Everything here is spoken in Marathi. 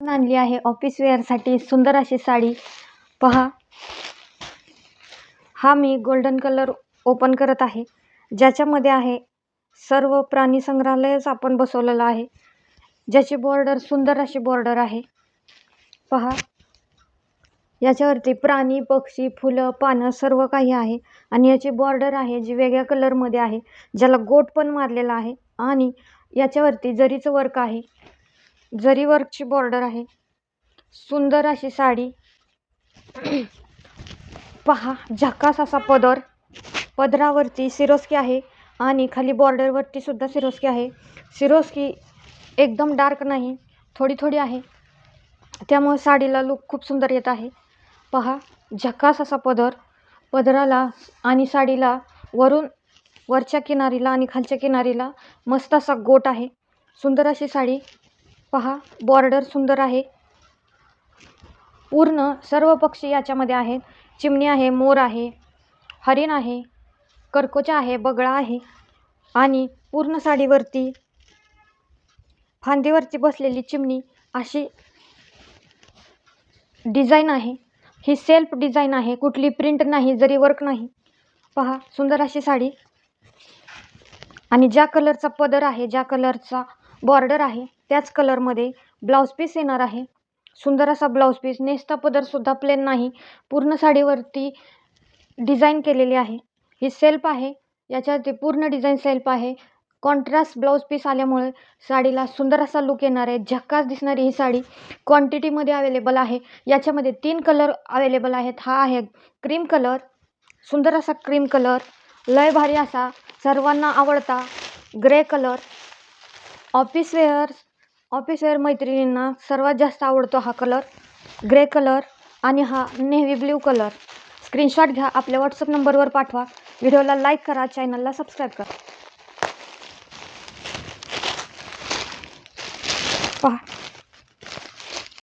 आणली आहे ऑफिस वेअरसाठी सुंदर अशी साडी पहा. हा मी गोल्डन कलर ओपन करत आहे, ज्याच्यामध्ये आहे सर्व प्राणी संग्रहालयच आपण बसवलेलं आहे, ज्याची बॉर्डर सुंदर अशी बॉर्डर आहे. पहा, याच्यावरती प्राणी, पक्षी, फुलं, पानं सर्व काही आहे आणि याची बॉर्डर आहे जी वेगळ्या कलरमध्ये आहे, ज्याला गोट पण मारलेला आहे आणि याच्यावरती जरीचं वर्क आहे, जरी वर्कची बॉर्डर आहे. सुंदर अशी साडी पहा. झकास असा पदर, पदरावरती सिरोस्की आहे आणि खाली बॉर्डरवरती सुद्धा सिरोस्की आहे. सिरोस्की एकदम डार्क नाही, थोडी थोडी आहे, त्यामुळे साडीला लुक खूप सुंदर येत आहे. पहा, झकास असा पदर, पदराला आणि साडीला वरच्या किनारीला आणि खालच्या किनारीला मस्त असा गोट आहे. सुंदर अशी साडी पहा. बॉर्डर सुंदर आहे. पूर्ण सर्व पक्षी याच्यामध्ये आहेत. चिमणी आहे, मोर आहे, हरिण आहे, करकोचा आहे, बगळा आहे आणि पूर्ण साडीवरती फांदीवरती बसलेली चिमणी अशी डिझाईन आहे. ही सेल्फ डिझाईन आहे, कुठली प्रिंट नाही, जरी वर्क नाही. पहा, सुंदर अशी साडी आणि ज्या कलरचा पदर आहे, ज्या कलरचा बॉर्डर आहे, त्याच कलरमध्ये ब्लाऊज पीस येणार आहे. सुंदर असा ब्लाऊज पीस. नेसता पदरसुद्धा प्लेन नाही, पूर्ण साडीवरती डिझाईन केलेली आहे. ही सेल्फ आहे, याच्यावरती पूर्ण डिझाईन सेल्फ आहे. कॉन्ट्रास्ट ब्लाऊज पीस आल्यामुळे साडीला सुंदर असा लुक येणार आहे. झक्कास दिसणारी ही साडी क्वांटिटीमध्ये अवेलेबल आहे. याच्यामध्ये 3 कलर अवेलेबल आहेत. हा आहे क्रीम कलर, सुंदर असा क्रीम कलर, लय भारी असा सर्वांना आवडता ग्रे कलर. ऑफिस वेअर मैत्रिणींना सर्वात जास्त आवडतो हा कलर, ग्रे कलर आणि हा नेव्ही ब्ल्यू कलर. स्क्रीनशॉट घ्या, आपल्या व्हॉट्सअप नंबरवर पाठवा. व्हिडिओला लाईक करा, चॅनलला सबस्क्राईब करा. पहा.